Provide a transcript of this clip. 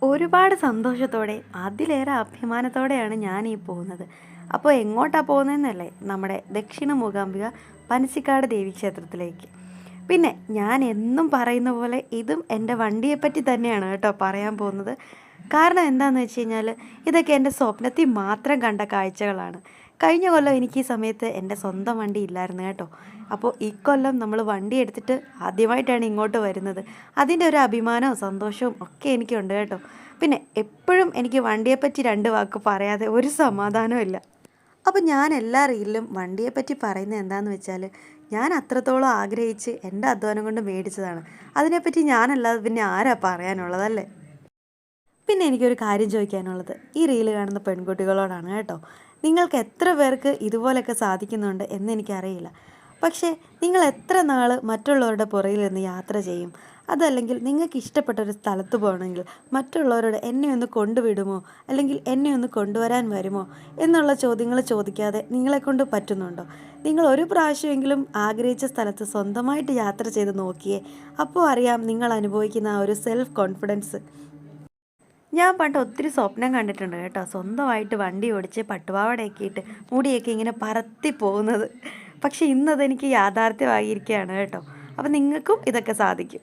ഒരുപാട് സന്തോഷത്തോടെ അതിലേറെ അഭിമാനത്തോടെയാണ് ഞാൻ ഈ പോകുന്നത്. അപ്പോൾ എങ്ങോട്ടാണ് പോകുന്നതെന്നല്ലേ, നമ്മുടെ ദക്ഷിണ മൂകാംബിക പനച്ചിക്കാട് ദേവീക്ഷേത്രത്തിലേക്ക്. പിന്നെ ഞാൻ എന്നും പറയുന്ന പോലെ ഇതും എൻ്റെ വണ്ടിയെപ്പറ്റി തന്നെയാണ് കേട്ടോ പറയാൻ പോകുന്നത്. കാരണം എന്താണെന്ന് വെച്ച് കഴിഞ്ഞാൽ ഇതൊക്കെ എൻ്റെ സ്വപ്നത്തിൽ മാത്രം കണ്ട കാഴ്ചകളാണ്. കഴിഞ്ഞ കൊല്ലം എനിക്ക് ഈ സമയത്ത് എൻ്റെ സ്വന്തം വണ്ടി ഇല്ലായിരുന്നു കേട്ടോ. അപ്പോൾ ഇക്കൊല്ലം നമ്മൾ വണ്ടി എടുത്തിട്ട് ആദ്യമായിട്ടാണ് ഇങ്ങോട്ട് വരുന്നത്. അതിൻ്റെ ഒരു അഭിമാനവും സന്തോഷവും ഒക്കെ എനിക്കുണ്ട് കേട്ടോ. പിന്നെ എപ്പോഴും എനിക്ക് വണ്ടിയെപ്പറ്റി രണ്ട് വാക്ക് പറയാതെ ഒരു സമാധാനവും ഇല്ല. അപ്പോൾ ഞാൻ എല്ലാ റീലിലും വണ്ടിയെപ്പറ്റി പറയുന്നത് എന്താണെന്ന് വെച്ചാൽ, ഞാൻ അത്രത്തോളം ആഗ്രഹിച്ച് എൻ്റെ അധ്വാനം കൊണ്ട് മേടിച്ചതാണ്. അതിനെപ്പറ്റി ഞാനല്ലാതെ പിന്നെ ആരാ പറയാനുള്ളതല്ലേ. പിന്നെ എനിക്കൊരു കാര്യം ചോദിക്കാനുള്ളത് ഈ റീല് കാണുന്ന പെൺകുട്ടികളോടാണ് കേട്ടോ. നിങ്ങൾക്ക് എത്ര പേർക്ക് ഇതുപോലെയൊക്കെ സാധിക്കുന്നുണ്ട് എന്നെനിക്കറിയില്ല. പക്ഷേ നിങ്ങൾ എത്ര നാൾ മറ്റുള്ളവരുടെ പുറകിൽ നിന്ന് യാത്ര ചെയ്യും? അതല്ലെങ്കിൽ നിങ്ങൾക്ക് ഇഷ്ടപ്പെട്ട ഒരു സ്ഥലത്ത് പോകണമെങ്കിൽ മറ്റുള്ളവരോട് എന്നെ ഒന്ന് കൊണ്ടുവിടുമോ, അല്ലെങ്കിൽ എന്നെ ഒന്ന് കൊണ്ടുവരാൻ വരുമോ എന്നുള്ള ചോദ്യങ്ങൾ ചോദിക്കാതെ നിങ്ങളെക്കൊണ്ട് പറ്റുന്നുണ്ടോ? നിങ്ങൾ ഒരു പ്രാവശ്യമെങ്കിലും ആഗ്രഹിച്ച സ്ഥലത്ത് സ്വന്തമായിട്ട് യാത്ര ചെയ്ത് നോക്കിയേ. അപ്പോൾ അറിയാം നിങ്ങൾ അനുഭവിക്കുന്ന ആ ഒരു സെൽഫ് കോൺഫിഡൻസ്. ഞാൻ പണ്ട് ഒത്തിരി സ്വപ്നം കണ്ടിട്ടുണ്ട് കേട്ടോ, സ്വന്തമായിട്ട് വണ്ടി ഓടിച്ച് പട്ടുപാവാടയൊക്കെ ഇട്ട് മുടിയൊക്കെ ഇങ്ങനെ പറത്തി പോകുന്നത്. പക്ഷെ ഇന്നതെനിക്ക് യാഥാർത്ഥ്യമായിരിക്കുകയാണ് കേട്ടോ. അപ്പം നിങ്ങൾക്കും ഇതൊക്കെ സാധിക്കും.